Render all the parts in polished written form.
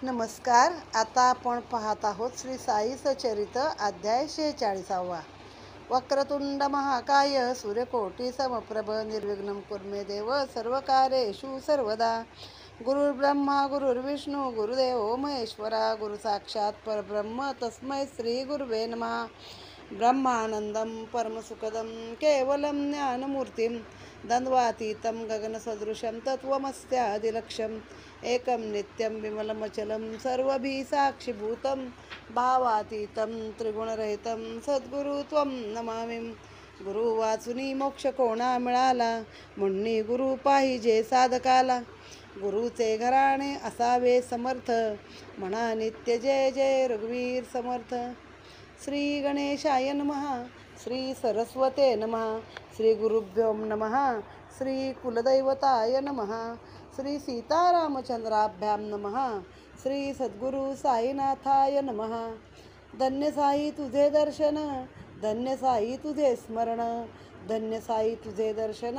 नमस्कार. आता आपण पाहत आहोत श्री साई सचरित अध्याय 46. वक्रतुंड महाकाय सूर्यकोटी समप्रभ निर्विघ्नं कुर्मे देव सर्वकार्येषु सर्वदा. गुरुर्ब्रह्मा गुरुर्विष्णू गुरुदेव महेश्वरा. गुरु साक्षात परब्रह्म तस्मै श्री गुरुवे नमः. ब्रह्मानंदं परमसुखदं केवलं ज्ञानमूर्तिं द्वन्द्वातीतं गगनसदृशं तत्त्वमस्यादिलक्ष्यम् एकं नित्यं विमलमचलं सर्वभिः साक्षिभूतं भावातीतं त्रिगुणरहितं सद्गुरु त्वं नमामि. गुरु वाचुनी मोक्ष कोणा मिळाला, म्हणणी गुरु पाहिजे साधकाला. गुरुचे घराणे असावे समर्थ, म्हणा नित्य जय जय रघुवीर समर्थ. श्री गणेशाय नमः. श्री सरस्वते नमः. श्री गुरुभ्यो नमः. श्री कुलदैवताय नमः. श्री सीतारामचंद्राभ्यां नमः. श्री सद्गुरु साईनाथाय नमः. धन्य साई तुझे दर्शन, धन्य साई तुझे स्मरण, धन्य साई तुझे दर्शन,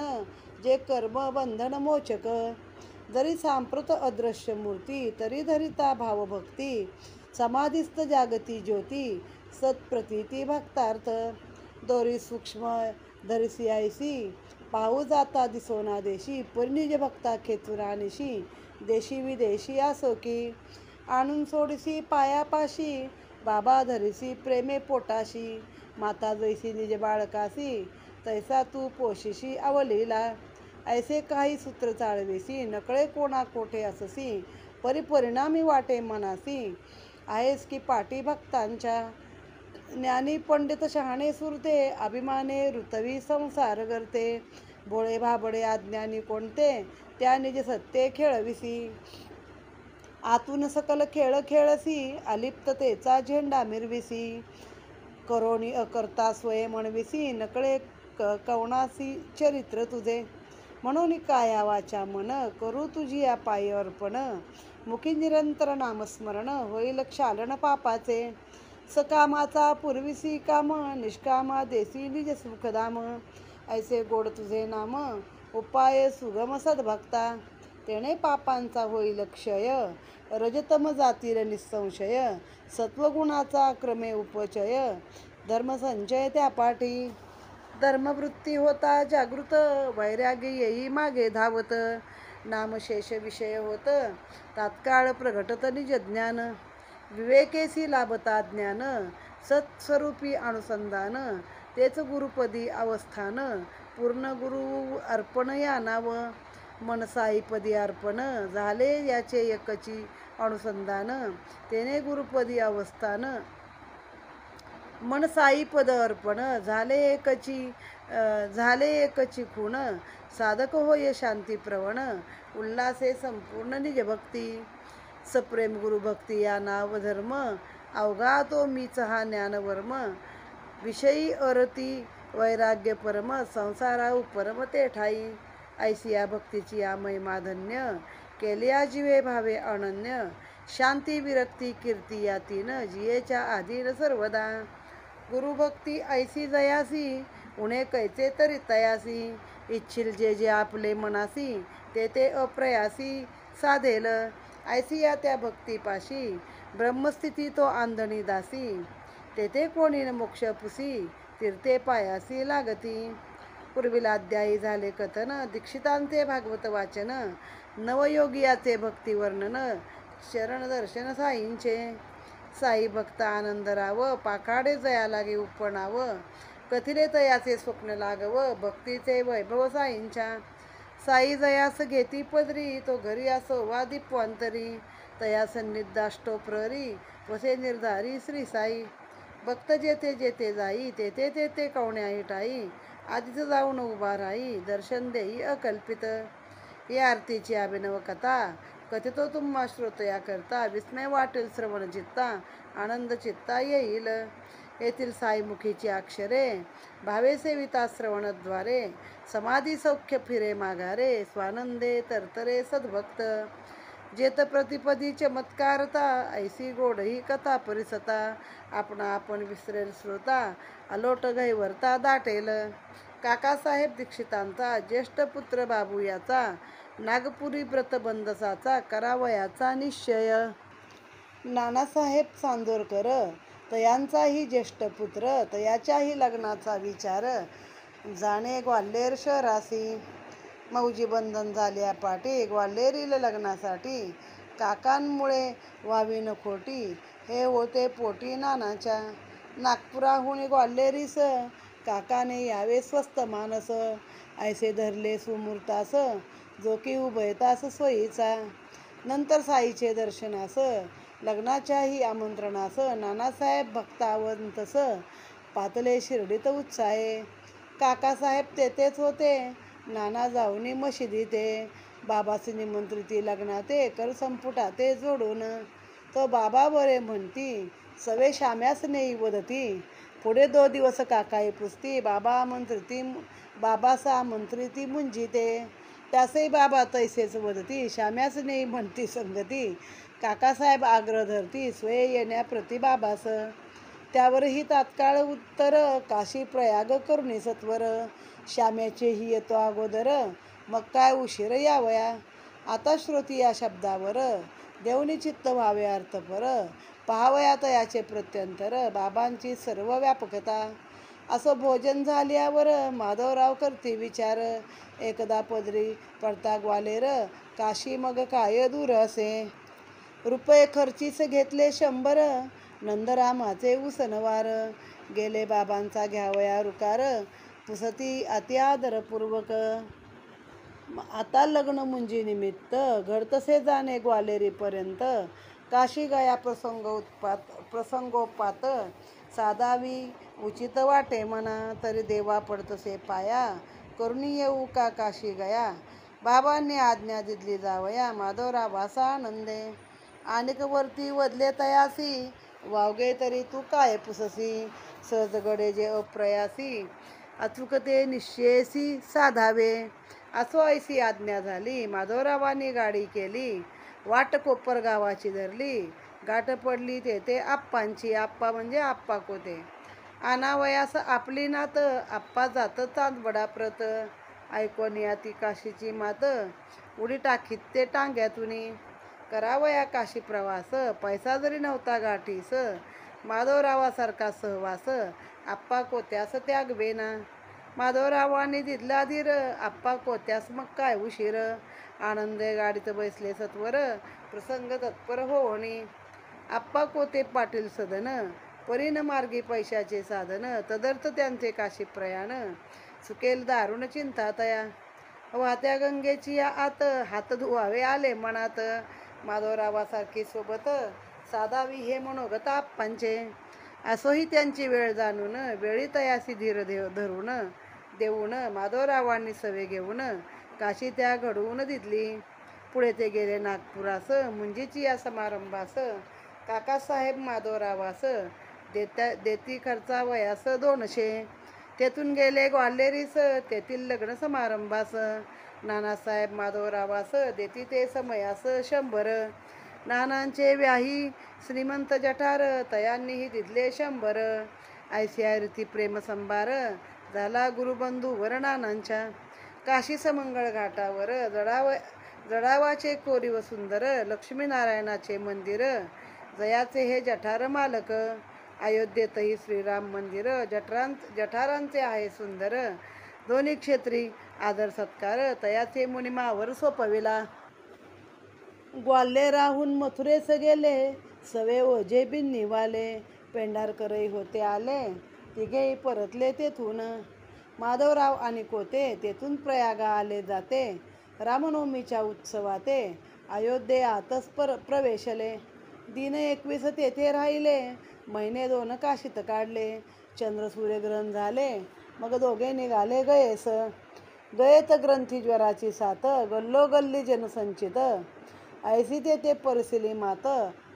जे कर्म बंधन मोचक. जरी सांप्रत अदृश्य मूर्ती, तरी धरिता भावभक्ती. समाधिस्थ जागती ज्योती, सत्प्रतीती भक्तार्थ. दोरी सूक्ष्म धरिसी आयसी, पाहू जाता दिसोना देशी. परिनिज भक्ता खेचुरानिशी, देशी विदेशी असो की. आणून सोडीसी पायापाशी, बाबा धरिसी प्रेमे पोटाशी. माता जैसी निज बाळकासी, तैसा तू पोशिशी अवलीला. ऐसे काही सूत्र चाळवेसी, नकळे कोणा कोठे अससी. परिपरिणामी वाटे मनासी, आहेस की पाठी भक्तांच्या. ज्ञानी पंडित शहाणे सुरते, अभिमाने ऋतवी संसार करते. भोळे भाबडे अज्ञानी कोणते, त्या निज सत्य खेळविसी. आतून सकल खेळ खेळसी, अलिप्ततेचा झेंडा मिरविसी. करोनी अकर्ता स्वय म्हणविसी, नकळे कवनासी चरित्र तुझे. म्हणून काया वाचा मन, करू तुझी या पायी अर्पण. मुखी निरंतर नामस्मरण, होईल क्षालन पापाचे. सकामाचा पूर्वीसी काम, निष्कामा देसी निज सुखधाम. ऐसे गोड तुझे नाम, उपाय सुगम सद्भक्ता. तेणे पापांचा होईल क्षय, रजतम जातील निसंशय. सत्वगुणाचा क्रमे उपचय, धर्मसंचय त्या पाठी. धर्मवृत्ती होता जागृत, वैराग्य येई मागे धावत. नामशेष विषय होत, तात्काळ प्रगटत निज ज्ञान. विवेकेसी लाभता ज्ञान, सत्स्वरूपी अनुसंधान. तेच गुरुपदी अवस्थान, पूर्ण गुरु अर्पण या नाव. मन साईपदी अर्पण, झाले याचे एकची अनुसंधान. तेने गुरुपदी अवस्थान, मन साईपद अर्पण. झाले एकची खूण, साधक होय शांती प्रवण. उल्हासे संपूर्ण निज भक्ती, सप्रेम गुरुभक्ती या नाव धर्म. अवघा तो मीच हा ज्ञानवर्म, विषयी अरती वैराग्य परम. संसारा उपरम ते ठाई, ऐसी या भक्तीची या महिमा धन्य. केल्या जीवे भावे अनन्य, शांती विरक्ती कीर्ती या तीन. जियेच्या आधीन सर्वदा, गुरुभक्ती ऐसी जयासी. उणे कैचे तरी तयासी, इच्छिल जे जे आपले मनासी. ते ते अप्रयासी साधेल, ऐसी या त्या भक्तीपाशी. ब्रह्मस्थिती तो आंधणी दासी, तेथे कोणी मोक्ष पुसी. तीर्थे पायासी लागती. पूर्वीला अध्यायी झाले कथन, दीक्षितांचे भागवत वाचन. नवयोगियाचे भक्ती वर्णन, शरण दर्शन साईंचे. साई भक्त आनंद राव, पाखाडे जया लागे उपणाव. कथिले तयाचे स्वप्न लागव, भक्तीचे वैभव साईंच्या. साई जयास घेती पदरी, तो घरी असो वा दीपवंतरी. तया सन्निधाष्टो प्रहरी, वसे निर्धारी श्री साई. भक्त जेथे जेथे जाई, तेथे तेथे कवण्याही ठाई. आधीच जाऊन उभा राही, दर्शन देई अकल्पित. या आरतीची अभिनव कथा, कथितो तुम्हा श्रोतया करता. विस्मय वाटेल श्रवण चित्ता, आनंद चित्ता येईल. येथील साईमुखीची अक्षरे, भावे सेविता श्रवणद्वारे. समाधी सौख्य फिरे माघारे, स्वानंदे तरतरे सद्भक्त. जेत प्रतिपदी चमत्कारता, ऐसी गोड ही कथा परिसता. आपण विसरेल श्रोता, अलोट गैवरता दाटेल. काकासाहेब दीक्षितांचा ज्येष्ठ पुत्र बाबू याचा, नागपुरी व्रतबंदसाचा करावयाचा निश्चय. नानासाहेब चांदोरकर तयांचाही ज्येष्ठ पुत्र, तयाच्याही लग्नाचा विचार, जाणे ग्वाल्हेर शहरासी. मौजी बंधन झाल्या पाठी, ग्वाल्हेरील लग्नासाठी, काकांमुळे व्हावी न खोटी, हे होते पोटी नानाच्या. नागपुराहून ग्वाल्हेरीस, काकाने यावे स्वस्त मानस, ऐसे धरले सुमुहूर्तास, जो की उभयतास सोयीचा. नंतर साईचे दर्शनास, लग्नाच्याही आमंत्रणास, नानासाहेब भक्तावंतस, पातले शिर्डीत उत्साहे. काकासाहेब तेथेच होते, नाना जाऊनी मशिदीते, बाबास निमंत्रिती लग्नाते, कर संपुटाते जोडून. तो बाबा बरे म्हणती, सवे शाम्यास नेई वदती, पुढे 2 दिवस काकाई पुसती, बाबास आमंत्रिती मुंजिते, त्यासही बाबा तैसेच वदती, शाम्यास नेई म्हणती संगती, काकासाहेब आग्रह धरती, स्वये येण्याप्रती बाबास. त्यावरही तात्काळ उत्तर, काशी प्रयाग करुणी सत्वर, श्याम्याचेही येतो अगोदर, मग काय उशीर यावया. आता श्रोती या शब्दावर, देऊनी चित्त व्हावे अर्थपर, पहावया तयाचे प्रत्यंतर, बाबांची सर्व व्यापकता. असं भोजन झाल्यावर माधवराव करती विचार, एकदा पदरी पडता ग्वाल्हेर, काशी मग काय दूर असे. रुपये खर्चीस घेतले 100, नंदरामाचे उसनवार, गेले बाबांचा घ्यावया रुकार, पुसती अति आदरपूर्वक. आता लग्न मुंजी निमित्त, घडतसे जाणे ग्वाल्हेरीपर्यंत, काशी गया प्रसंगोपात, साधावी उचित वाटे मना, तरी देवा पडतसे पाया, करुणी येऊ का काशी गया. बाबांनी आज्ञा दिली जावया, माधवरावासा आनंदे. आणिक वरती वदले तयासी, वावगे तरी तू काय पुससी, सहज गडे जे अप्रयासी, अचूक ते निश्चयसी साधावे. असो ऐसी आज्ञा झाली, माधवरावांनी गाडी केली, वाट कोपर गावाची धरली, गाठ पडली तेथे आप्पांची. आप्पा म्हणजे आप्पा कोते. आनावयास आपली नात, आप्पा जात चांदवडा प्रत, ऐकोन या ती काशीची मात, उडी टाकीत ते टांग्यातुनी. करावया काशी प्रवास, पैसा जरी नव्हता गाठीस, माधवरावासारखा सहवास, आप्पा कोत्यास त्यागवेना. माधवरावांनी दिधला धीर, आप्पा कोत्यास मग काय उशीर, आनंदे गाडीत बसले सत्वर, प्रसंग तत्पर होवणी. आप्पा कोते पाटील सदन, परीन मार्गी पैशाचे साधन, तदर्थ त्यांचे काशी प्रयाण, चुकेल दारुण चिंता तया. वाहत्या गंगेची या आत, हात धुवावे आले मनात, माधवरावासारखी सोबत, साधावी हे मनोगत आप्पांचे. असोही त्यांची वेळ जाणून, वेळी तयासी धीर धरून देऊन, माधवरावांनी सवे घेऊन, काशी त्या घडवून दिली. पुढे ते गेले नागपुरास, मुंजीची या समारंभास, काकासाहेब माधवरावास देती खर्चावयास 200. तेथून गेले ग्वाल्हेरीस, तेथील लग्न समारंभास, नानासाहेब माधवरावास देती ते समयास 100. नानांचे व्याही श्रीमंत जठार, तयांनीही दिधले 100. ऐसिया रीती प्रेम संभार, झाला गुरुबंधूवर नानांच्या. काशी समंगळ घाटावर, जडावाचे कोरीव सुंदर, लक्ष्मीनारायणाचे मंदिर, जयाचे हे जठार मालक. अयोध्येतही श्रीराम मंदिर, जठारांचे आहे सुंदर, दोन्ही क्षेत्री आदर सत्कार, तयाचे मुनिमावर सोपविला. ग्वाल्हेराहून मथुरेस गेले, सवे ओझे बिन निवाले, पेंढारकरही होते आले, तिघेही परतले तेथून. माधवराव आणि कोते तेथून प्रयागा आले जाते, रामनवमीच्या उत्सवाते, अयोध्येआतच प्रवेशले. दिन 21 तेथे राहिले, महिने 2 काशीत काढले, चंद्र सूर्यग्रहण झाले, मग दोघे निघाले गयेस. गयेत ग्रंथी ज्वराची साथ, गल्लोगल्ली जनसंचित, ऐसी तेथे परसिली मात,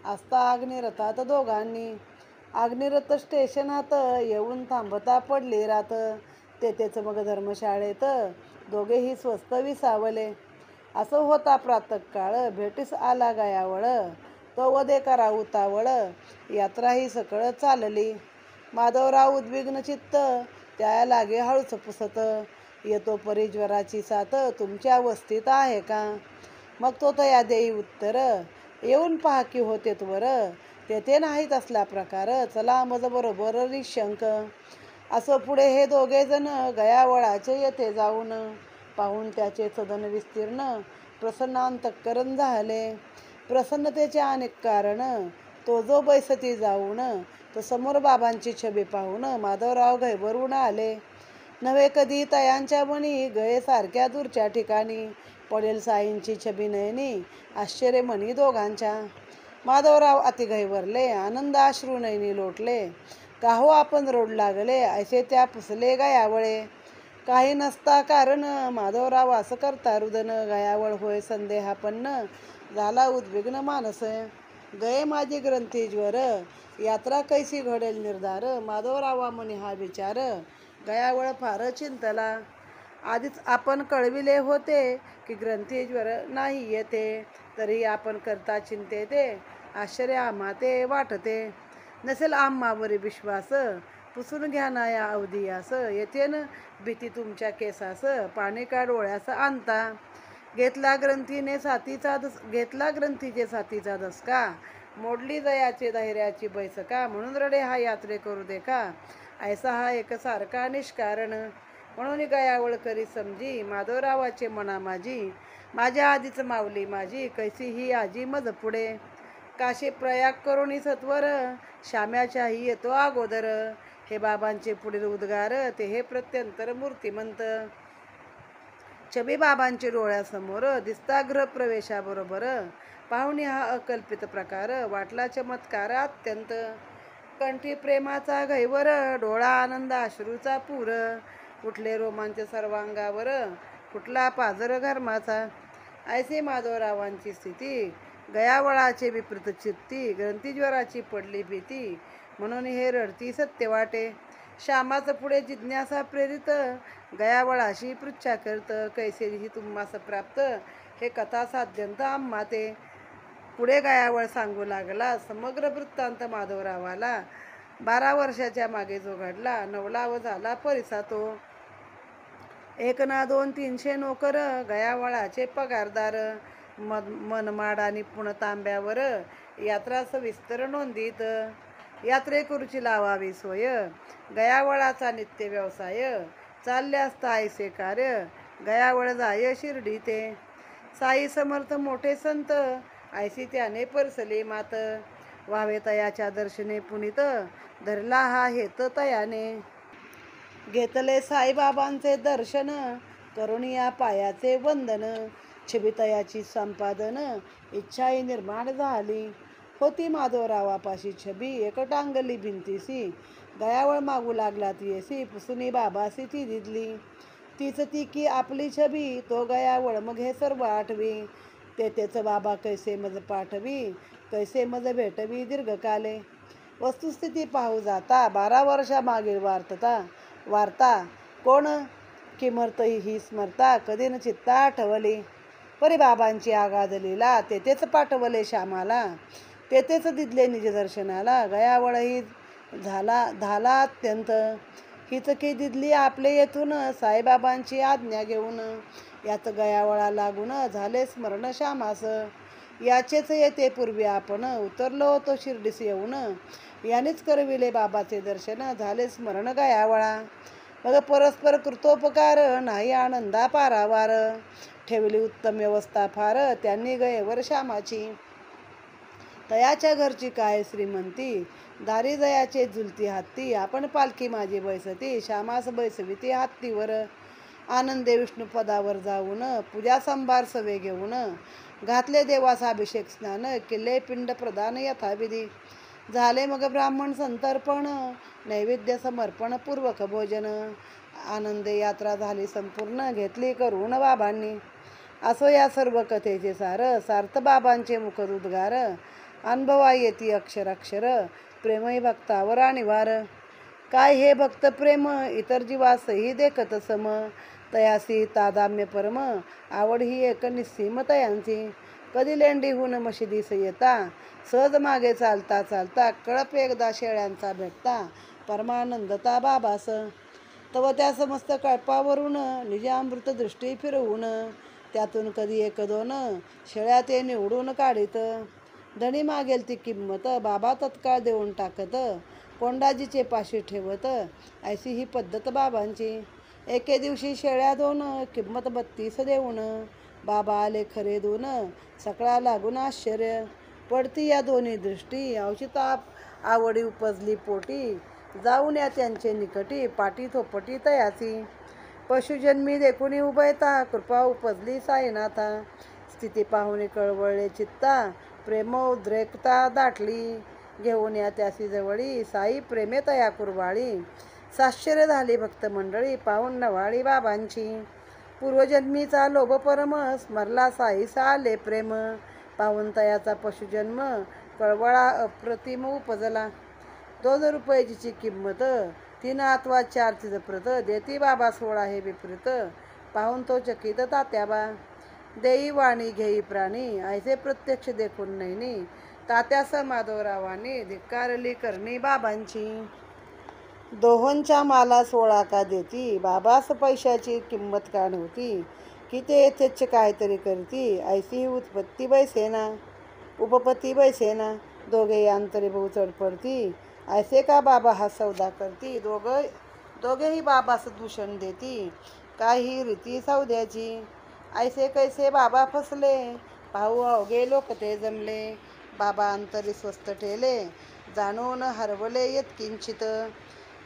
आस्था अग्निरथात दोघांनी. अग्निरथ स्टेशनात येऊन थांबता पडली रात, तेथेच मग धर्मशाळेत दोघेही स्वस्त विसावले. असं होता प्रातःकाळ, भेटीस आला गयावळ, तो वदे करा उतावळ, यात्राही सकळ चालली. माधवराव उद्विग्न चित्त, त्या लागे हळूच पुसत, येतो परी ज्वराची साथ, तुमच्या वस्तीत आहे का. मग तो तया देई उत्तर, येऊन पहा की होते वर तेथे नाहीत असला प्रकार, चला मज बरोबर निशंक. असं पुढे हे दोघे जण गयावळाचे येथे जाऊन, पाहून त्याचे सदन विस्तीर्ण प्रसन्नांतःकरण झाले. प्रसन्नतेचे अनेक कारण, तो जो बैसती जाऊन, तो समोर बाबांची छबी पाहून माधवराव घैबरून आले. नव्हे कधी तयांच्या मनी गये सारख्या दूरच्या ठिकाणी, पडेल साईंची छबी नयनी आश्चर्य मनी दोघांच्या. माधवराव अति घैबरले, आनंद अश्रू नयनी लोटले. काहो आपण रोड लागले, ऐसे त्या पुसले गयावळे. काही नसता कारण, माधवराव असं करता रुदन. गयावळ होय संदेहापन्न, झाला उद्विग्न मानस. गये माझी ग्रंथीज्वर, यात्रा कैसी घडेल निर्धार. माधवरावा मनी हा विचार, गयावळ फार चिंतला. आधीच आपण कळविले होते की ग्रंथीज्वर नाही येते, तरी आपण करता चिंते ते आश्चर्य आम्हा ते वाटते. नसेल आम्हावरी विश्वास, पुसून घ्या ना या अवधियास. येथेन भीती तुमच्या केसास, पाणी का डोळ्यास आणता. घेतला ग्रंथीचे साथीचा दसका, मोडली दयाचे धैर्याची बैसका. म्हणून रडे हा यात्रे करू देखा, ऐसा हा एकसारखा निष्कारण. म्हणून गयावळ करी समजी, माधवरावाचे मना माझी. माझ्या आधीच मावली माझी, कैसी ही आजी मज पुढे. काशी प्रयाग करुणी सत्वर, श्याम्याच्याही येतो अगोदर. हे बाबांचे पुढील उद्गार, ते हे प्रत्यंतर मूर्तिमंत. छबी बाबांची डोळ्यासमोर, दिसता गृहप्रवेशाबरोबर. पाहुणी हा अकल्पित प्रकार, वाटला चमत्कार अत्यंत. कंठी प्रेमाचा घैवर, डोळा आनंद अश्रूचा पूर. उठले रोमांच सर्वांगावर, फुटला पाजर घर्माचा. ऐसे माधवरावांची स्थिती, गयावळाचे विपरीत चित्ती. ग्रंथीज्वराची पडली भीती, म्हणून हे रडती सत्य वाटे. श्यामाच पुढे जिज्ञासा प्रेरित, गयावळाशी पृच्छा करत. कैसे ही तुम्हास प्राप्त, हे कथा साध्यंत आम्हा ते. पुढे गयावळ सांगू लागला समग्र वृत्तांत माधवरावाला. 12 वर्षाच्या मागे जो घडला, नवलाव झाला परिसा तो. एक ना 2 300 नोकर, गयावळाचे पगारदार. मनमाड आणि पुण तांब्यावर, यात्रा सविस्तर नोंदीत. यात्रेकरूची लावावी सोय, गयावळाचा नित्य व्यवसाय. चालले असता ऐसे कार्य, गयावळ जाय शिर्डी ते. साई समर्थ मोठे संत, ऐसी त्याने परसले मात. व्हावे तयाच्या दर्शने पुनीत, धरला हा हेत तयाने. घेतले साईबाबांचे दर्शन, करुणिया पायाचे वंदन. छबी तयाची संपादन, इच्छाही निर्माण झाली. होती माधवरावापाशी छबी, एकटांगली भिंतीसी. गयावळ मागू लागला तियेसी, पुसुनी बाबासी ती दिदली. तीच ती की आपली छबी, तो गयावळ मग हे सर्व आठवी. तेच बाबा कैसे मज पाठवी, कैसे मज भेटवी दीर्घकाले. वस्तुस्थिती पाहू जाता, 12 वर्षा मागील वार्ता. कोण किमर्त ही स्मरता, कधी न चित्ता आठवली. परी बाबांची आगाध लीला, तेथेच पाठवले श्यामाला. तेथेच दिदले निज दर्शनाला. गयावळही झाला अत्यंत. हीच की दिदली आपले येथून, साईबाबांची आज्ञा घेऊन. यात गयावळा लागून, झाले स्मरण श्यामास. याचेच येते पूर्वी आपण, उतरलो होतो शिर्डीस येऊन. यानेच करविले बाबाचे दर्शन, झाले स्मरण गयावळा. मग परस्पर कृतोपकार, नाही आनंदा पारावार. ठेवली उत्तम व्यवस्था फार, त्यांनी गयेवर श्यामाची. तयाच्या घरची काय श्रीमंती, दारी जयाचे झुलती हत्ती. आपण पालखी माझी बैसती, श्यामास बैसविती हत्तीवर. आनंदे विष्णू पदावर जाऊन, पूजा संभार सवे घेऊन. घातले देवास अभिषेक स्नान, किल्ले पिंड प्रदान यथाविधी. झाले मग ब्राह्मण संतर्पण, नैवेद्य समर्पण पूर्वक भोजन. आनंदे यात्रा झाली संपूर्ण, घेतली करून बाबांनी. असो या सर्व कथेचे सार, सार्थ बाबांचे मुखद उद्गार. अनुभवा येती अक्षर अक्षर, प्रेमही भक्तावर अनिवार. काय हे भक्त प्रेम, इतर जीवासही देखत सम. तयासी तादाम्य परम, आवड ही एक निस्सीम तयांची. कधी लेंडीहून मशिदीस येता, सहज मागे चालता चालता. कळप एकदा शेळ्यांचा भेटता, परमानंदता बाबास. तव त्या समस्त कळपावरून, निजामृत दृष्टी फिरवून. त्यातून कधी 1-2 शेळ्या ते निवडून काढीत. धणी मागेल ती किंमत बाबा तत्काळ देऊन टाकत. कोंडाजीचे पाशी ठेवत ऐशी ही पद्धत बाबांची. एके दिवशी शेळ्या 2 किंमत 32 देऊन. बाबा आले खरे दून सकाळा लागून आश्चर्य. पडती या दोन्ही दृष्टी औचिताप आवडी उपजली पोटी. जाऊन या त्यांचे निकटी पाटी थोपटी तयाची. पशुजन्मी देखुनी उभयता कृपा उपजली साईनाथा. स्थिती पाहुणी कळवळले चित्ता प्रेमोद्रेकता दाटली. घेऊन या त्यासी जवळी साई प्रेमे तया कुरवाळी. साश्चर्य झाली भक्त मंडळी पाहून नवाळी बाबांची. पूर्वजन्मीचा लोभ परम स्मरला साईसा आले प्रेम. पाहून तयाचा पशुजन्म कळवळा अप्रतिम उपजला. 2 रुपयाची किंमत 3 अथवा 4 चिजप्रत देती बाबा 16 हे विपरीत. पाहून तो चकित तात्याबा देई वाणी घेई प्राणी ऐसे प्रत्यक्ष देखून नैनी. तात्यास माधवरावांनी धिक्कारली करणी बाबांची. दोहोंच्या माला 16 का देती बाबास पैशाची किंमत का नव्हती. की ते येथेच काहीतरी करती ऐसी उत्पत्ती बैसेना उपपत्ती बैसेना. दोघे अंतरी बहु चढ पडती ऐसे का बाबा हा सौदा करती. दोघेही बाबास दूषण देती काही रीती सौद्याची. ऐसे कैसे बाबा फसले पाहू अवघे लोक ते जमले. बाबा अंतरी स्वस्त ठेले जाणून हरवले यत्किंचित.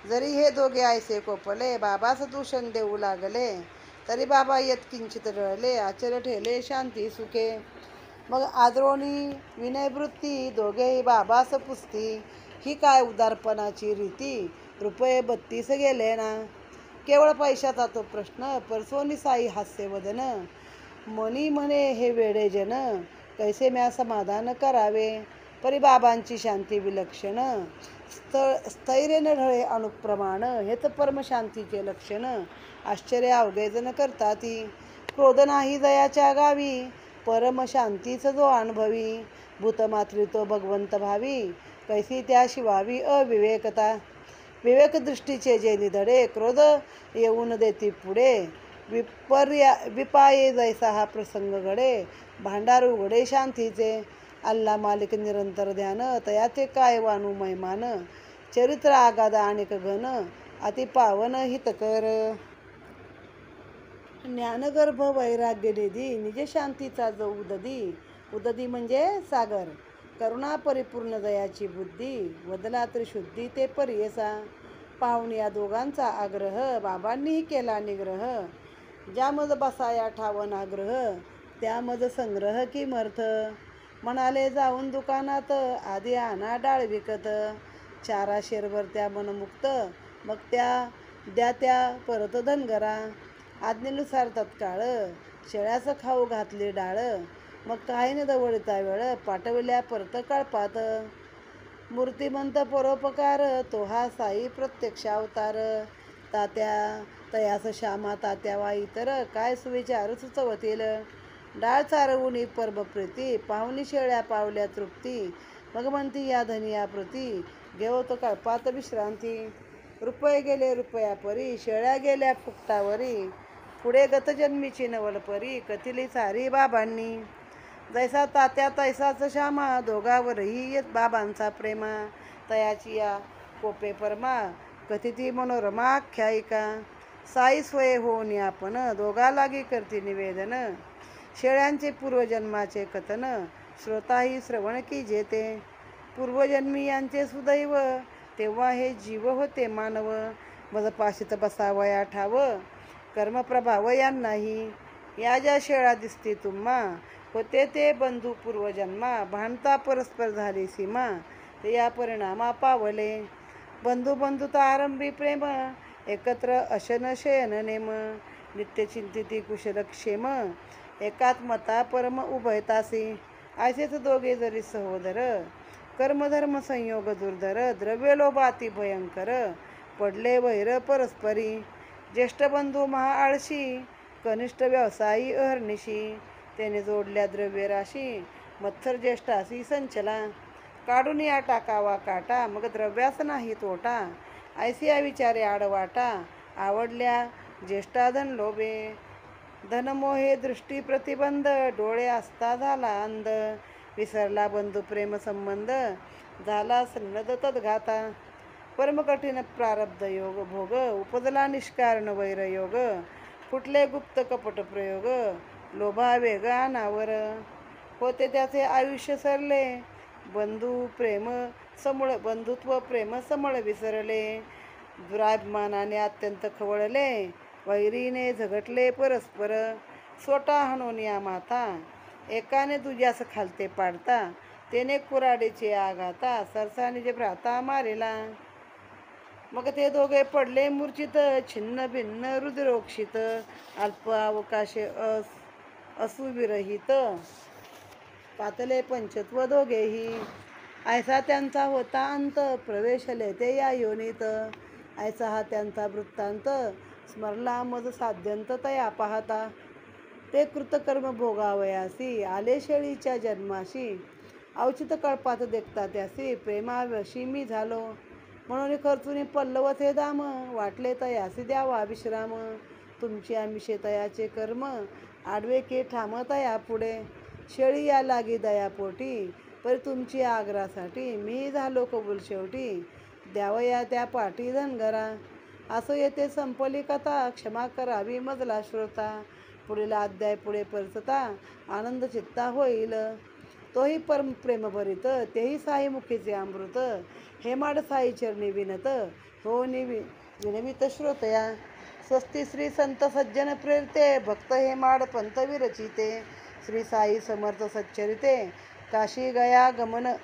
जरी हे दोघे ऐसे कोपले बाबास दूषण देऊ लागले तरी बाबा यत्किंचित डळले आचर ठेले शांती सुखे. मग आदरोणी विनयवृत्ती दोघेही बाबास पुसती. ही काय उदारपणाची रीती रुपये 32 गेले ना. केवळ पैशाचा तो प्रश्न परसोनी साई हास्य वदन. मनी म्हणे हे वेडे जन कैसे म्या समाधान करावे. परी बाबांची शांती विलक्षण स्थैर्य न ढळे अनुप्रमाण हेच परमशांतीचे लक्षण. आश्चर्य अवघे जण करताती क्रोध नाही दयाच्या गावी. परम शांतीच जो अनुभवी भूतमात्री तो भगवंत भावी. कैसी त्या शिवावी अविवेकता. विवेक दृष्टीचे जे निधडे क्रोध येऊन देती पुढे. विपाये जैसा हा प्रसंग घडे भांडार उघडे शांतीचे. अल्ला मालिक निरंतर ध्यान तयाचे काय वानू महिमान. चरित्र आगाध अनेक घन अति पावन हितकर. ज्ञानगर्भ वैराग्य निधी निज शांतीचा जो उददी. उददी म्हणजे सागर. करुणा परिपूर्ण दयाची बुद्धी वदला त्रिशुद्धी ते परियसा. पाहून या दोघांचा आग्रह बाबांनीही केला निग्रह. ज्यामज बसाया ठावन आग्रह त्यामज संग्रह किमर्थ. म्हणाले जाऊन दुकानात आधी आणा डाळ विकत. 4 शेरभर त्या मनमुक्त मग द्या त्या परत धनगरा. आज्ञेनुसार तत्काळ शेळ्यास खाऊ घातली डाळ. मग काही न दवडता वेळ पाठवल्या परत कळपात. मूर्तिमंत परोपकार तो हा साई प्रत्यक्ष अवतार. तात्या तयास श्यामा तात्यावा इतर काय सुविचार सुचवतील. डाळ चारवून परमप्रीती पाहुणी शेळ्या पावल्या तृप्ती. मग म्हणती या धनिया प्रती घेऊ तो कळपात विश्रांती. रुपये गेले रुपया परी शेळ्या गेल्या फुकटावरी. पुढे गतजन्मीची नवलपरी कथिली सारी बाबांनी. जैसा तात्या तैसाच श्यामा दोघावरही येत बाबांचा प्रेमा. तयाची या कोपे परमा कथिती मनोरमा आख्यायिका. साई स्वय होऊन आपण दोघा लागी करती निवेदन. शेळ्यांचे पूर्वजन्माचे कथन श्रोताही श्रवण की जेते. पूर्वजन्मी यांचे सुदैव तेव्हा हे जीव होते मानव. मजपाशीत बसावया ठाव कर्मप्रभाव यांनाही. या ज्या शेळा दिसते तुम्हा होते ते बंधू पूर्वजन्मा. भांडता परस्पर झाली सीमा ते या परिणामा पावले. बंधुता आरंभी प्रेम एकत्र अशन शयन नेम. नित्यचिंतिती कुशलक्षेम एकात्मता परम उभयतासी. असेच दोघे जरी सहोदर कर्मधर्म संयोग दुर्धर. द्रव्य लोभाती भयंकर पडले वैर परस्परी. ज्येष्ठ बंधू महाआळशी कनिष्ठ व्यवसायी अहर्निशी. त्याने जोडल्या द्रव्य राशी मत्सर ज्येष्ठासी संचला. काढून या टाकावा काटा मग द्रव्यास नाही तोटा. ऐसिया विचारे आडवाटा आवडल्या ज्येष्ठा धन लोभे. धनमोहे दृष्टी प्रतिबंध डोळे असता झाला अंध. विसरला बंधू प्रेम संबंध, झाला सन्नद तद्घाता. परमकठीण प्रारब्ध योग भोग, उपजला निष्कारण वैरयोग. फुटले गुप्त कपट प्रयोग, लोभा वेगा नावर. होते त्याचे आयुष्य सरले, बंधुत्व प्रेम समळ विसरले. दुराभिमानाने अत्यंत खवळले, वैरीने झगटले परस्पर. सोटा हणोनिया माथा, एकाने दुजास खालते पाडता. तेने कुऱ्हाडीचे आघाता, सरसा निज भ्राता मारिला. मग ते दोघे पडले मूर्छित, छिन्न भिन्न रुद्रोक्षित. अल्प अवकाशे असुविरहित, पातले पंचत्व दोघेही. ऐसा त्यांचा होता अंत, प्रवेशले ते या योनीत. ऐसा हा त्यांचा वृत्तांत, स्मरला मज साध्यंत तया पाहता. ते कृतकर्म भोगावयासी, आले शेळीच्या जन्माशी. अवचित कळपात देखता त्यासी, प्रेमावशी मी झालो. म्हणून खर्चुनी पल्लव ते दाम, वाटले तयासी द्यावा विश्राम. तुमची आमिषे तयाचे कर्म, आडवे के ठाम तया पुढे. शेळी या लागी दयापोटी, परी तुमची आग्रासाठी. मी झालो कबूल शेवटी, द्यावया त्या पाठी धनगरा. असो येथे संपली कथा, क्षमा करावी मजला श्रोता. पुढील अध्याय पुढे परसता, आनंद चित्ता होईल. तोही परम प्रेम भरित, तेही साई मुखीचे अमृत. हेमाड साई चरणी विनत, हो विनवित श्रोतया. स्वस्ती श्री संत सज्जन प्रेरते, भक्त हेमाड पंत विरचिते. श्री साई समर्थ सच्चरिते, काशी गया गमन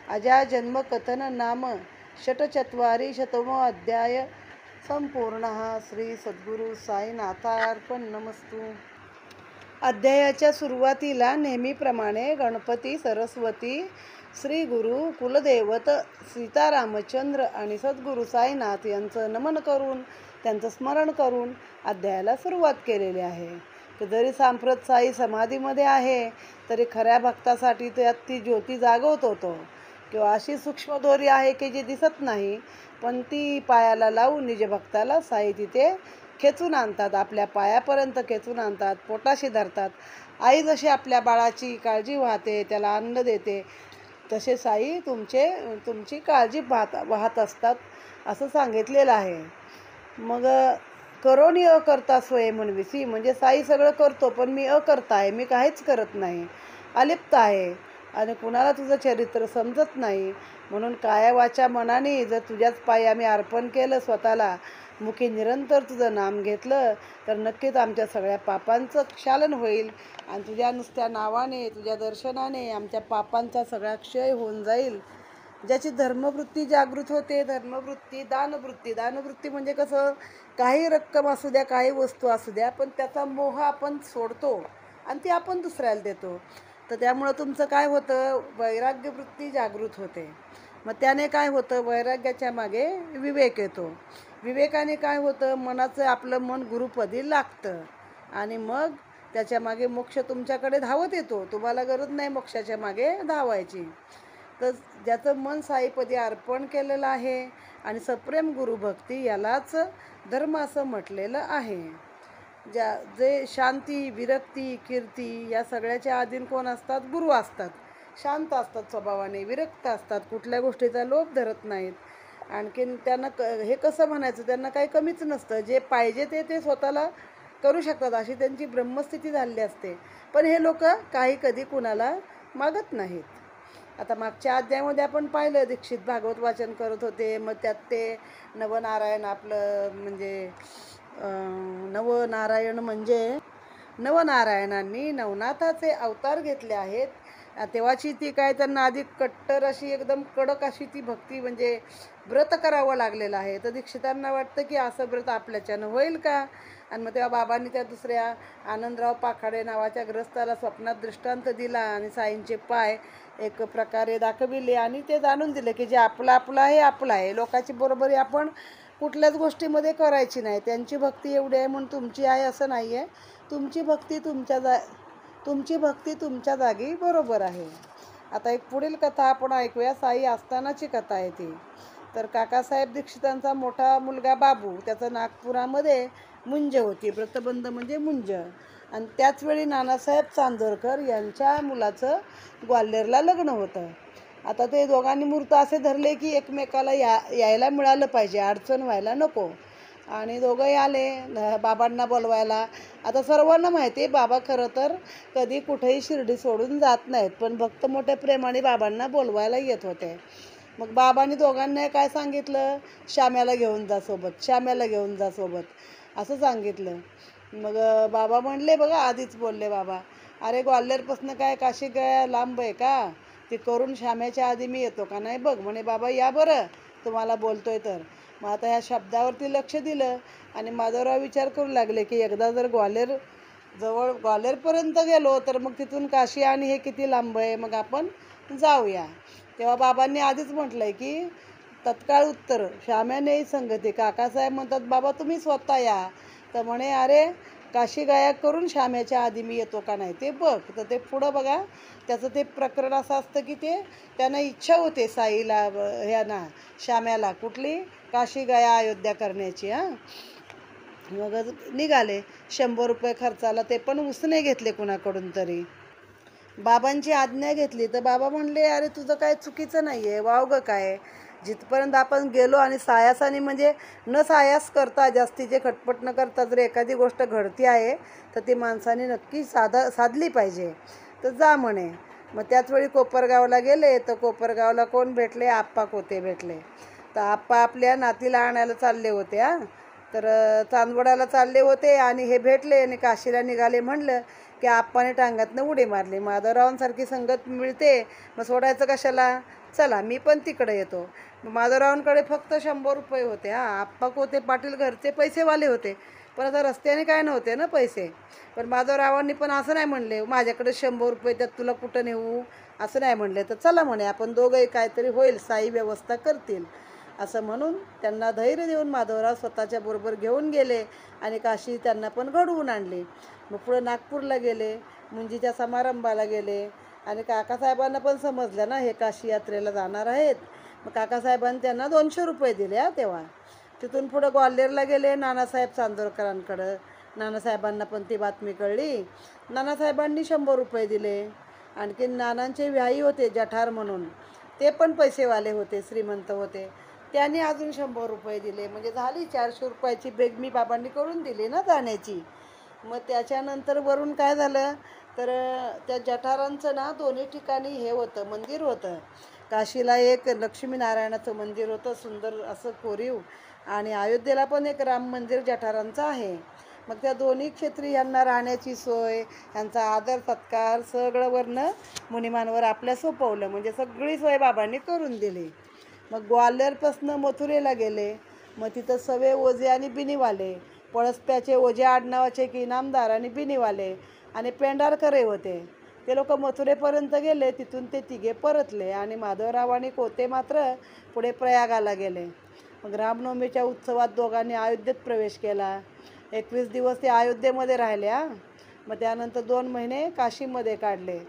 अजा जन्म कथन नाम. षटचत्वारी शतमो अध्याय संपूर्ण. श्री सद्गुरु साईनाथार्पण नमस्तु. अध्यायाच्या सुरुवातीला नेहमीप्रमाणे गणपती, सरस्वती, श्री गुरु, कुलदैवत सीतारामचंद्र आणि सद्गुरु साईनाथ यांचं नमन करून, त्यांचं स्मरण करून अध्यायाला सुरुवात केलेली आहे. तर जरी सांप्रत साई समाधीमध्ये आहे, तरी खऱ्या भक्तासाठी त्यात ती ज्योती जागवत होतो. किंवा अशी सूक्ष्म दोरी आहे की जी दिसत नाही, पण ती पायाला लावून निज भक्ताला साई तिथे खेचून आणतात, आपल्या पायापर्यंत खेचून आणतात, पोटाशी धरतात. आई जशी आपल्या बाळाची काळजी वाहते, त्याला अन्न देते, तसे साई तुमची काळजी वाहत असतात असं सांगितलेलं आहे. मग करोनी अकर्ता स्वये म्हणविसी, म्हणजे साई सगळं करतो, पण मी अकर्ता आहे, मी काहीच करत नाही, अलिप्त आहे आणि कुणाला तुझं चरित्र समजत नाही. म्हणून काया वाचा मनाने जर तुझ्याच पायी आम्ही अर्पण केलं स्वतःला, मुखी निरंतर तुझं नाम घेतलं, तर नक्कीच आमच्या सगळ्या पापांचं क्षालन होईल. आणि तुझ्या नुसत्या नावाने, तुझ्या दर्शनाने आमच्या पापांचा सगळा क्षय होऊन जाईल. ज्याची धर्मवृत्ती जागृत होते, दानवृत्ती म्हणजे कसं, काही रक्कम असू द्या, काही वस्तू असू द्या, पण त्याचा मोह आपण सोडतो आणि ती आपण दुसऱ्याला देतो. तर त्यामुळं तुमचं काय होतं, वैराग्यवृत्ती जागृत होते. मग त्याने काय होतं, वैराग्याच्या मागे विवेक येतो. विवेकाने काय होतं, आपलं मन गुरुपदी लागतं आणि मग त्याच्या मागे मोक्ष तुमच्याकडे धावत येतो. तुम्हाला गरज नाही मोक्षाच्या मागे धावायची. तर ज्याचं मन साईपदी अर्पण केलेलं आहे आणि सप्रेम गुरुभक्ती, यालाच धर्म असं म्हटलेलं आहे. जे शांती, विरक्ती, कीर्ती या सगळ्याच्या अधीन कोण असतात, गुरु असतात. शांत असतात स्वभावाने, विरक्त असतात, कुठल्या गोष्टीचा लोभ धरत नाहीत. आणखीन त्यांना हे कसं म्हणायचं, त्यांना काही कमीच नसतं, जे पाहिजे ते स्वतःला करू शकतात, अशी त्यांची ब्रह्मस्थिती झालेली असते. पण हे लोक काही कधी कुणाला मागत नाहीत. आता मागच्या अध्यायामध्ये आपण पाहिलं, दीक्षित भागवत वाचन करत होते. मग त्यात ते नवनारायण नवनारायणांनी नवनाथाचे अवतार घेतले आहेत. तेव्हाची ती काय, त्यांना आधी कट्टर अशी एकदम कडक अशी ती भक्ती, म्हणजे व्रत करावं लागलेलं आहे. तर दीक्षितांना वाटतं की असं व्रत आपल्याच्यानं होईल का. आणि मग तेव्हा बाबांनी त्या दुसऱ्या आनंदराव पाखाडे नावाच्या ग्रस्ताला स्वप्नात दृष्टांत दिला आणि साईंचे पाय एक प्रकारे दाखविले आणि ते जाणून दिले की जे आपलं आहे, आपलं आहे. लोकांची बरोबरी आपण कुठल्याच गोष्टीमध्ये करायची नाही. त्यांची भक्ती एवढी आहे म्हणून तुमची आहे असं नाही आहे. तुमची भक्ती तुमच्या जागी बरोबर आहे. आता एक पुढील कथा आपण ऐकूया. साई असतानाची कथा आहे ती. तर काकासाहेब दीक्षितांचा मोठा मुलगा बाबू, त्याचं नागपुरामध्ये मुंज होती. व्रतबंध म्हणजे मुंज. आणि त्याचवेळी नानासाहेब चांदोरकर यांच्या मुलाचं ग्वाल्हेरला लग्न होतं. आता ते दोघांनी मुहूर्त असे धरले की एकमेकाला यायला मिळालं पाहिजे, अडचण व्हायला नको. आणि दोघंही आले बाबांना बोलवायला. आता सर्वांना माहिती आहे बाबा खरं तर कधी कुठेही शिर्डी सोडून जात नाहीत, पण भक्त मोठ्या प्रेमाने बाबांना बोलवायला येत होते. मग बाबांनी दोघांना काय सांगितलं, श्याम्याला घेऊन जा सोबत, श्याम्याला घेऊन जा सोबत असं सांगितलं. मग बाबा म्हणले, बघा आधीच बोलले बाबा, अरे ग्वाल्हेरपासून काय काशी काय लांब आहे का, ते करून श्याम्याच्या आधी मी येतो का. नाही बघ म्हणे बाबा, या बरं तुम्हाला बोलतोय तर. मग आता ह्या शब्दावरती लक्ष दिलं आणि माधवराव विचार करू लागले की एकदा जर ग्वाल्हेरपर्यंत गेलो तर मग तिथून काशी आणि हे किती लांब आहे, मग आपण जाऊया. तेव्हा बाबांनी आधीच म्हटलंय की तत्काळ उत्तर श्याम्यानेही संगती. काकासाहेब म्हणतात, बाबा तुम्ही स्वतः या. तर म्हणे, अरे काशी गाया करून श्याम्याच्या आधी मी येतो का नाही ते बघ. तर ते पुढं बघा, त्याचं ते प्रकरण असं असतं की ते त्यांना इच्छा होते साईला ह्यांना श्याम्याला कुठली काशी गाया अयोध्या करण्याची. मग निघाले 100 रुपये खर्चाला, ते पण उसने घेतले कुणाकडून तरी. बाबांची आज्ञा घेतली तर बाबा म्हणले, अरे तुझं काय चुकीचं नाही आहे, वावगं काय. जिथपर्यंत आपण गेलो आणि सायासाने म्हणजे न सायास करता जास्तीचे खटपट न करता जर एखादी गोष्ट घडती आहे तर ती माणसाने नक्की साधली पाहिजे, तर जा म्हणे. मग त्याचवेळी कोपरगावला गेले तर कोपरगावला कोण भेटले, आप्पा कोते भेटले. तर आप्पा आपल्या नातीला आणायला चालले होते. तर चांदवडाला चालले होते आणि हे भेटले आणि काशीला निघाले. म्हणलं की आप्पाने टांगातनं उडी मारली. माधवरावांसारखी संगत मिळते, मग सोडायचं कशाला, चला मी पण तिकडे येतो. माधवरावांकडे फक्त 100 रुपये होते. आप्पा कोते पाटील घरचे पैसेवाले होते, पण आता रस्त्याने काय नव्हते ना पैसे. पण माधवरावांनी पण असं नाही म्हणले माझ्याकडे 100 रुपये त्यात तुला कुठं नेऊ, असं नाही म्हणले. तर चला म्हणे आपण दोघंही काहीतरी होईल, साई व्यवस्था करतील असं म्हणून त्यांना धैर्य देऊन माधवराव स्वतःच्या बरोबर घेऊन गेले आणि काशी त्यांना पण घडवून आणली. मग पुढं नागपूरला गेले, मुंजीच्या समारंभाला गेले आणि काकासाहेबांना पण समजलं ना हे काशी यात्रेला जाणार आहेत. मग काकासाहेबांनी त्यांना 200 रुपये दिले. तेव्हा तिथून पुढं ग्वाल्हेरला गेले नानासाहेब चांदोरकरांकडं. नानासाहेबांना पण ती बातमी कळली. नानासाहेबांनी 100 रुपये दिले. आणखी नानांचे व्याही होते जठार म्हणून, ते पण पैसेवाले होते, श्रीमंत होते, त्यांनी अजून 100 रुपये दिले. म्हणजे झाली 400 रुपयाची बेगमी बाबांनी करून दिली ना जाण्याची. मग त्याच्यानंतर वरून काय झालं तर त्या जठारांचं ना दोन्ही ठिकाणी हे होतं, मंदिर होतं. काशीला एक लक्ष्मीनारायणाचं मंदिर होतं सुंदर असं कोरीव, आणि अयोध्येला पण एक राम मंदिर जठारांचं आहे. मग त्या दोन्ही क्षेत्री यांना राहण्याची सोय, यांचा आदर सत्कार सगळं वरनं मुनिमानवर आपल्या सोपवलं. म्हणजे सगळी सोय बाबांनी करून दिली. मग ग्वाल्हेरपासून मथुरेला गेले. मग तिथं सवे ओझे आणि बिनीवाले, पळसप्याचे ओझे आडनावाचे की इनामदार आणि बिनीवाले आणि पेंढारकरे होते. ते लोक मथुरेपर्यंत गेले. तिथून ते तिघे परतले आणि माधवराव आणि कोते मात्र पुढे प्रयागाला गेले. मग रामनवमीच्या उत्सवात दोघांनी अयोध्येत प्रवेश केला. 21 दिवस ते अयोध्येमध्ये राहिले. मग त्यानंतर 2 महिने काशीमध्ये काढले.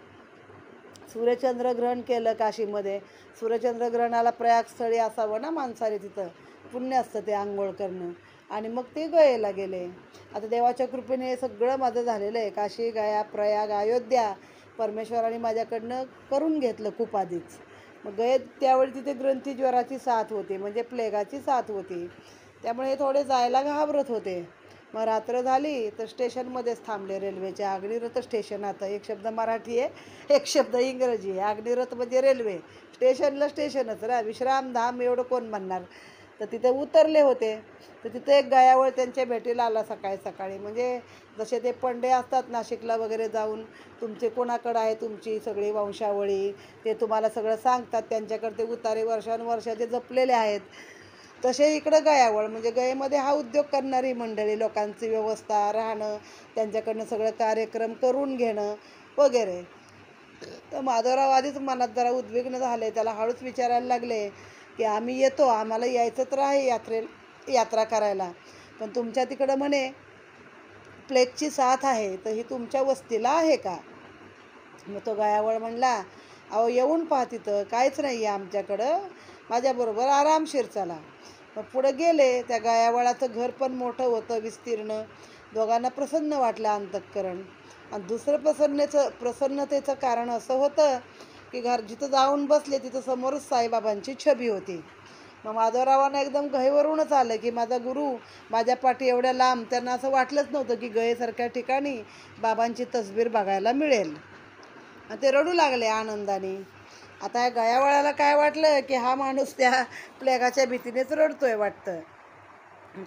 सूर्यचंद्रग्रहण केलं काशीमध्ये. सूर्यचंद्रग्रहणाला प्रयागस्थळी असावं ना माणसाने, तिथं पुण्य असतं ते आंघोळ करणं. आणि मग ते गयेला गेले. आता देवाच्या कृपेने हे सगळं माझं झालेलं आहे. काशी, गया, प्रयाग, अयोध्या परमेश्वराने माझ्याकडनं करून घेतलं खूप आधीच. मग गयेत त्यावेळी तिथे ग्रंथी ज्वराची साथ होती, म्हणजे प्लेगाची साथ होती. त्यामुळे हे थोडे जायला घाबरत होते. मग रात्र झाली तर स्टेशनमध्येच थांबले रेल्वेच्या. अग्निरथ स्टेशन, आता एक शब्द मराठी आहे, एक शब्द इंग्रजी आहे. अग्निरथ म्हणजे रेल्वे, स्टेशनला स्टेशनच ना, विश्रामधाम एवढं कोण म्हणणार. तर तिथे उतरले होते. तर तिथे एक गयावळ त्यांच्या भेटीला आला सकाळी सकाळी. म्हणजे जसे ते पंडे असतात नाशिकला वगैरे जाऊन, तुमचे कोणाकडं आहे तुमची सगळी वंशावळी, ते तुम्हाला सगळं सांगतात. त्यांच्याकडे ते उतारे वर्षानुवर्षाचे जपलेले आहेत. तसे इकडं गयावळ म्हणजे गयेमध्ये हा उद्योग करणारी मंडळी, लोकांची व्यवस्था, राहणं, त्यांच्याकडनं सगळं कार्यक्रम करून घेणं वगैरे. तर माधवराव आधीच मनात जरा उद्विग्न झाले. त्याला हळूच विचारायला लागले की आम्ही येतो, आम्हाला यायचं तर आहे यात्रा करायला, पण तुमच्या तिकडं म्हणे प्लेगची साथ आहे, तर ही तुमच्या वस्तीला आहे का. मग तो गयावळ म्हणला, अहो येऊन पहा, तिथं काहीच नाही आहे आमच्याकडं, माझ्याबरोबर आरामशीर चला. मग पुढं गेले. त्या गयावळाचं घर पण मोठं होतं, विस्तीर्ण. दोघांना प्रसन्न वाटलं अंतःकरण. आणि दुसरं प्रसन्नतेचं कारण असं होतं की जिथं जाऊन बसले तिथं समोरच साईबाबांची छबी होती. मग माधवरावांना एकदम गहेवरूनच आलं की माझा गुरु माझ्या पाठी एवढ्या लांब. त्यांना असं वाटलंच नव्हतं की गयेसारख्या ठिकाणी बाबांची तसबीर बघायला मिळेल. आणि ते रडू लागले आनंदाने. आता या गयावळाला काय वाटलं की हा माणूस त्या प्लेगाच्या भीतीनेच रडतोय वाटतं.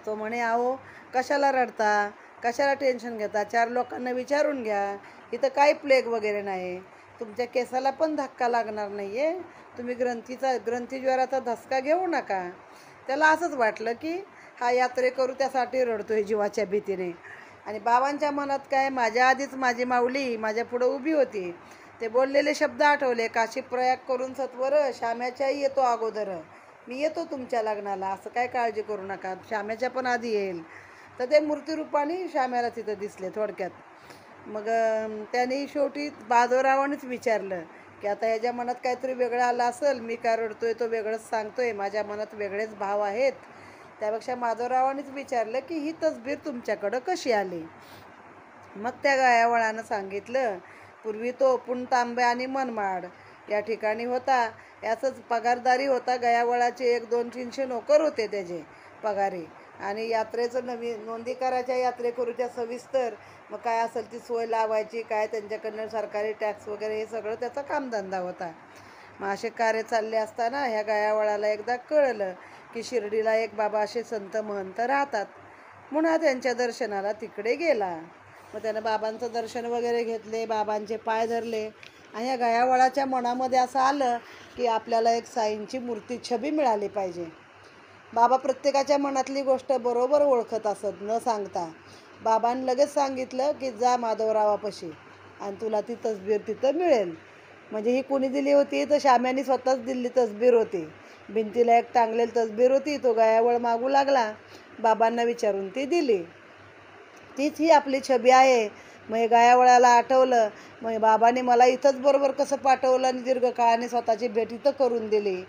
तो म्हणे, अहो कशाला रडता, कशाला टेन्शन घेता, 4 लोकांना विचारून घ्या, इथं काही प्लेग वगैरे नाही, तुमच्या केसाला पण धक्का लागणार नाही आहे, तुम्ही ग्रंथीज्वराचा धसका घेऊ नका. त्याला असंच वाटलं की हा यात्रेकरू त्यासाठी रडतोय जीवाच्या भीतीने. आणि बाबांच्या मनात काय, माझ्या आधीच माझी माऊली माझ्या पुढं उभी होती. ते बोललेले शब्द आठवले, काशी प्रयाग करून सत्वर, श्याम्याच्याही येतो अगोदर, मी येतो तुमच्या लग्नाला, असं काय काळजी करू नका, श्याम्याच्या पण आधी येईल. तर ते मूर्तिरूपाने श्याम्याला तिथं दिसले थोडक्यात. मग त्यांनी शेवटी माधवरावानेच विचारलं की आता ह्याच्या मनात काहीतरी वेगळं आलं असेल, मी काय रडतोय तो वेगळंच सांगतोय, माझ्या मनात वेगळेच भाव आहेत. त्यापेक्षा माधवरावानेच विचारलं की ही तसबीर तुमच्याकडं कशी आली. मग त्या गयावळानं सांगितलं, पूर्वी तो पुणतांबे आणि मनमाड या ठिकाणी होता, याचंच पगारदारी होता. गयावळाचे 1-2-300 नोकर होते त्याचे पगारी. आणि यात्रेचं नोंदी करायच्या यात्रेकरूच्या सविस्तर, मग काय असेल ती सोय लावायची, काय त्यांच्याकडनं सरकारी टॅक्स वगैरे, हे सगळं त्याचा कामधंदा होता. मग असे कार्य चालले असताना ह्या गयावळाला एकदा कळलं की शिर्डीला एक बाबा असे संत महंत राहतात. म्हणून त्यांच्या दर्शनाला तिकडे गेला. मग त्यानं बाबांचं दर्शन वगैरे घेतले, बाबांचे पाय धरले. आणि या गयावळाच्या मनामध्ये असं आलं की आपल्याला एक साईंची मूर्ती छबी मिळाली पाहिजे. बाबा प्रत्येकाच्या मनातली गोष्ट बरोबर ओळखत असत न सांगता. बाबांनी लगेच सांगितलं की जा माधवरावापाशी आणि तुला ती तसबीर तिथं मिळेल. म्हणजे ही कोणी दिली होती, तर श्याम्याने स्वतःच दिलेली तसबीर होती. भिंतीला एक टांगलेली तसबीर होती. तो गयावळ मागू लागला, बाबांना विचारून ती दिली. तीच ही आपली छबी आहे. मग हे गयावळाला आठवलं, मग बाबांनी मला इथंच बरोबर कसं पाठवलं आणि दीर्घकाळाने स्वतःची भेट इथं करून दिली.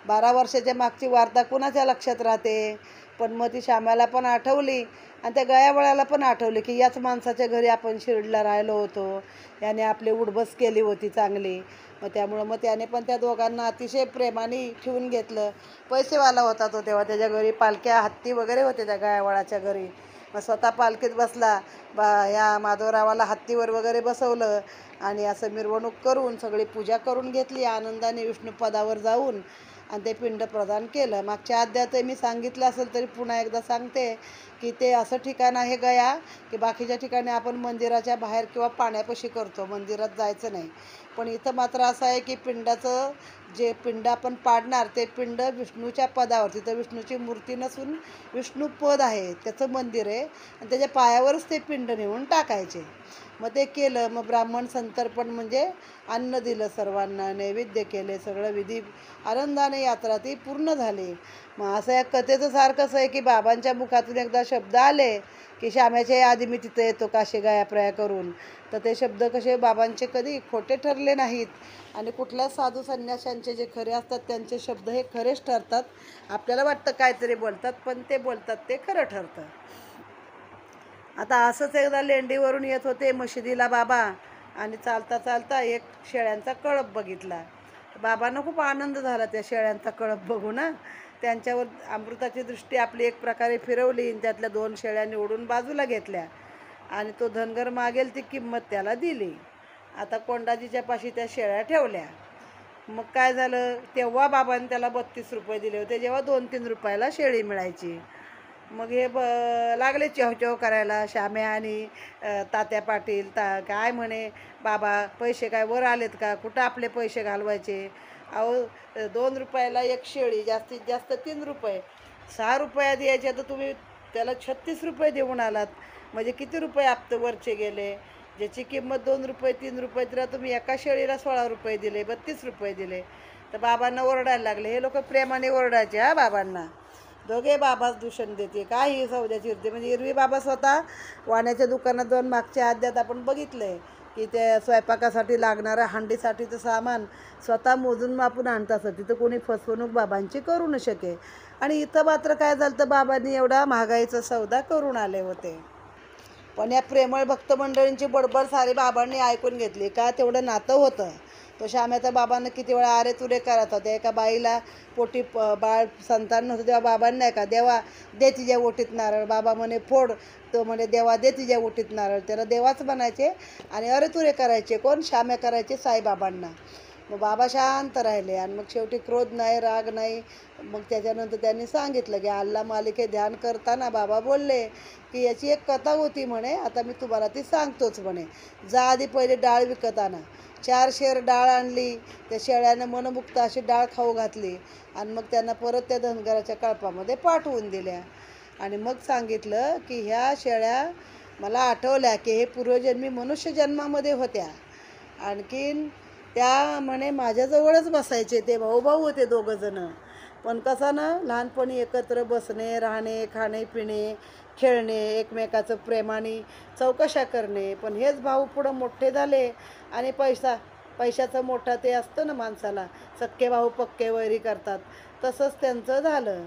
12 वर्षाच्या मागची वार्ता कुणाच्या लक्षात राहते. पण मग ती श्यामाला पण आठवली आणि त्या गयावळाला पण आठवली की याच माणसाच्या घरी आपण शिर्डीला राहिलो होतो, याने आपली उडबस केली होती चांगली. मग त्यामुळं मग त्याने पण त्या दोघांना अतिशय प्रेमाने ठेवून घेतलं. पैसेवाला होता तो तेव्हा, त्याच्या घरी पालख्या, हत्ती वगैरे होते त्या गयावळाच्या घरी. मग स्वतः पालखीत बसला, या माधवरावाला हत्तीवर वगैरे बसवलं आणि असं मिरवणूक करून सगळी पूजा करून घेतली आनंदाने विष्णुपदावर जाऊन, आणि ते पिंड प्रदान केलं. मागच्या अध्यायात मी सांगितलं असेल तरी पुन्हा एकदा सांगते की ते असं ठिकाण आहे गया की बाकीच्या ठिकाणी आपण मंदिराच्या बाहेर किंवा पाण्यापाशी करतो, मंदिरात जायचं नाही. पण इथं मात्र असं आहे की पिंडाचं जे पिंड आपण पाडणार ते पिंड विष्णूच्या पदावर, तिथं विष्णूची मूर्ती नसून विष्णुपद आहे, त्याचं मंदिर आहे आणि त्याच्या पायावरच ते पिंड नेऊन टाकायचे. मग ते केलं. मग ब्राह्मण संतर्पण म्हणजे अन्न दिलं सर्वांना, नैवेद्य केले, सगळं विधी आनंदाने यात्रा ती पूर्ण झाली. मग असं या कथेचं सारखंच आहे की बाबांच्या मुखातून एकदा शब्द आले की श्याम्याच्या आधी मी तिथे येतो काशी गयाप्रया करून. तर ते शब्द कसे बाबांचे कधी खोटे ठरले नाहीत. आणि कुठल्या साधू संन्याशांचे जे खरे असतात त्यांचे शब्द हे खरेच ठरतात. आपल्याला वाटतं काहीतरी बोलतात, पण ते बोलतात ते खरं ठरतं. आता असंच एकदा लेंडीवरून येत होते मशिदीला बाबा, आणि चालता चालता एक शेळ्यांचा कळप बघितला. बाबांना खूप आनंद झाला त्या शेळ्यांचा कळप बघून. त्यांच्यावर अमृताची दृष्टी आपली एक प्रकारे फिरवली आणि त्यातल्या 2 शेळ्या निवडून बाजूला घेतल्या आणि तो धनगर मागेल ती किंमत त्याला दिली. आता कोंडाजीच्या पाशी त्या शेळ्या ठेवल्या. मग काय झालं, तेव्हा बाबांनी त्याला 32 रुपये दिले होते, जेव्हा 2-3 रुपयाला शेळी मिळायची. मग हे लागले चेवचेव करायला श्याम्या आणि तात्या पाटील. काय म्हणे, बाबा पैसे काय वर आलेत का, कुठं आपले पैसे घालवायचे. अहो 2 रुपयाला एक शेळी, जास्तीत जास्त 3 रुपये, 6 रुपया द्यायचे, तर तुम्ही त्याला 36 रुपये देऊन आलात. म्हणजे किती रुपये हप्ते वरचे गेले. ज्याची किंमत 2 रुपये 3 रुपये, तर तुम्ही एका शेळीला 16 रुपये दिले, 32 रुपये दिले. तर बाबांना ओरडायला लागले. हे लोक प्रेमाने ओरडायचे हा बाबांना. दोघे बाबाच दूषण देते, काय ही सौद्याची होते. म्हणजे एरवी बाबा स्वतः वाण्याच्या दुकानात जाऊन मागच्या अध्यात आपण बघितलं आहे की ते स्वयंपाकासाठी लागणारं हांडीसाठीचं सामान स्वतः मोजून मापून आणत असत. तिथं कोणी फसवणूक बाबांची करू न शके. आणि इथं मात्र काय झालं, तर बाबांनी एवढा महागाईचा सौदा करून आले होते. पण या प्रेमळ भक्त मंडळींची बडबड सारी बाबांनी ऐकून घेतली. का तेवढं नातं होतं. तो श्याम्याचा बाबांना किती वेळा आरे तुरे करत होते. एका बाईला पोटी बाळ संतान नव्हतं तेव्हा बाबांना नाही का, देवा दे तिच्या ओटीत नारळ. बाबा म्हणे फोड. तो म्हणे देवा दे तिच्या ओटीत नारळ. त्याला देवाच बनायचे आणि अरे तुरे करायचे कोण? श्याम्या करायचे साईबाबांना. मग बाबा शांत राहिले आणि मग शेवटी क्रोध नाही, राग नाही. मग त्याच्यानंतर त्यांनी सांगितलं की अल्ला मालिके ध्यान करताना बाबा बोलले की याची एक कथा होती म्हणे, आता मी तुम्हाला ती सांगतोच म्हणे. जा आधी पहिले डाळ विकत आणा. 4 शेर डाळ आणली. त्या शेळ्यानं मनमुक्त अशी डाळ खाऊ घातली आणि मग त्यांना परत त्या धनगराच्या कळपामध्ये पाठवून दिल्या. आणि मग सांगितलं की ह्या शेळ्या मला आठवल्या की हे पूर्वजन्मी मनुष्य जन्मामध्ये होत्या. आणखीन त्या म्हणे माझ्याजवळच बसायचे. ते भाऊ होते दोघंजणं. पण कसं ना, लहानपणी एकत्र बसणे, राहणे, खाणे पिणे, खेळणे, एकमेकाचं प्रेमाने चौकशा करणे. पण हेच भाऊ पुढं मोठे झाले आणि पैशाचं मोठा ते असतं ना माणसाला, सख्खे भाऊ पक्के वैरी करतात, तसंच त्यांचं झालं.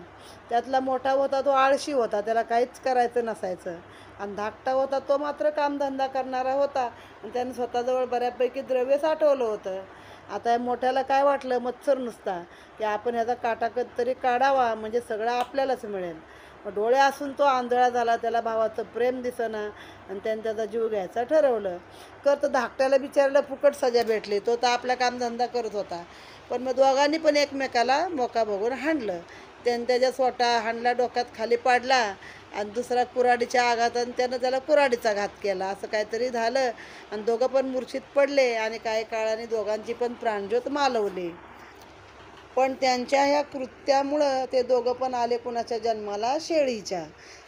त्यातला मोठा होता तो आळशी होता, त्याला काहीच करायचं नसायचं. आणि धाकटा होता तो मात्र कामधंदा करणारा होता आणि त्याने स्वतःजवळ बऱ्यापैकी द्रव्य साठवलं होतं. आता या मोठ्याला काय वाटलं, मत्सर नुसता, की आपण ह्याचा काटा तरी काढावा म्हणजे सगळं आपल्यालाच मिळेल. मग डोळे असून तो आंधळा झाला. त्याला भावाचं प्रेम दिसेना आणि त्याने त्याचा जीव घ्यायचं ठरवलं. तर धाकट्याला बिचारायला फुकट सजा भेटली. तो तर आपला कामधंदा करत होता. पण मग दोघांनी पण एकमेकाला मोका बघून हाणलं. त्याने त्याच्या स्वतः हाणला, डोक्यात खाली पाडला आणि दुसरा कुऱ्हाडीच्या आघातानं त्यानं त्याला कुऱ्हाडीचा घात केला. असं काहीतरी झालं आणि दोघं पण मूर्छित पडले आणि काही काळाने दोघांची पण प्राणज्योत मालवली. पण त्यांच्या ह्या कृत्यामुळं ते दोघं पण आले कुणाच्या जन्माला? शेळीच्या.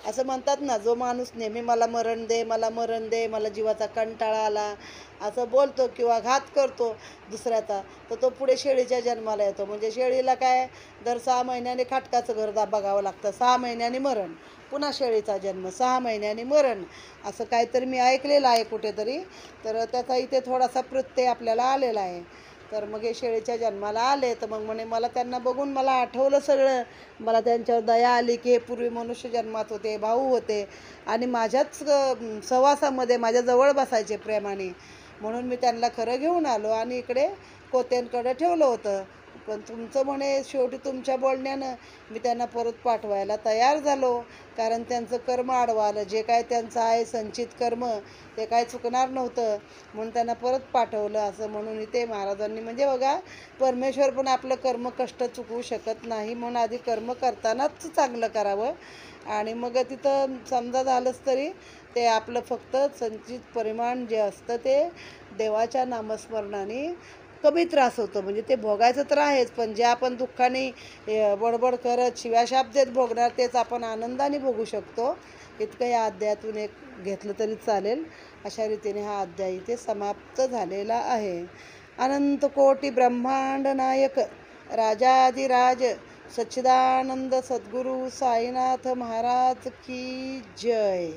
असं म्हणतात ना, जो माणूस नेहमी मला मरण दे, मला मरण दे, मला जीवाचा कंटाळा आला असं बोलतो किंवा घात करतो दुसऱ्याचा, तर तो पुढे शेळीच्या जन्माला येतो. म्हणजे शेळीला काय, दर 6 महिन्याने खाटकाचं घर बघावं लागतं. 6 महिन्याने मरण, पुन्हा शेळीचा जन्म, 6 महिन्याने मरण, असं काहीतरी मी ऐकलेलं आहे कुठेतरी. तर त्याचा इथे थोडासा प्रत्यय आपल्याला आलेला आहे. तर मग हे शेळीच्या जन्माला आले. तर मग म्हणे मला त्यांना बघून मला आठवलं सगळं. मला त्यांच्यावर दया आली की हे पूर्वी मनुष्य जन्मात होते, भाऊ होते आणि माझ्याच सहवासामध्ये माझ्याजवळ बसायचे प्रेमाने. म्हणून मी त्यांना खरं घेऊन आलो आणि इकडे कोत्यांकडे ठेवलं होतं. पण तुमचं म्हणे शेवटी तुमच्या बोलण्यानं मी त्यांना परत पाठवायला तयार झालो. कारण त्यांचं कर्म आडवं आलं. जे काय त्यांचं आहे संचित कर्म ते काय चुकणार नव्हतं, म्हणून त्यांना परत पाठवलं. असं म्हणून इथे महाराजांनी म्हणजे बघा, परमेश्वर पण आपलं कर्म कष्ट चुकवू शकत नाही. म्हणून आधी कर्म करतानाच चांगलं करावं आणि मग तिथं समजा झालंच तरी ते आपलं फक्त संचित परिमाण जे असतं ते देवाच्या नामस्मरणाने कमी त्रास होतो. म्हणजे ते भोगायचं तर आहेच, पण जे आपण दुःखाने बडबड करत शिव्याशाप देत भोगणार तेच आपण आनंदाने भोगू शकतो. इतकं या अध्यायातून एक घेतलं तरी चालेल. अशा रीतीने हा अध्याय इथे समाप्त झालेला आहे. अनंत कोटी ब्रह्मांड नायक राजाधिराज सच्चिदानंद सद्गुरू साईनाथ महाराज की जय.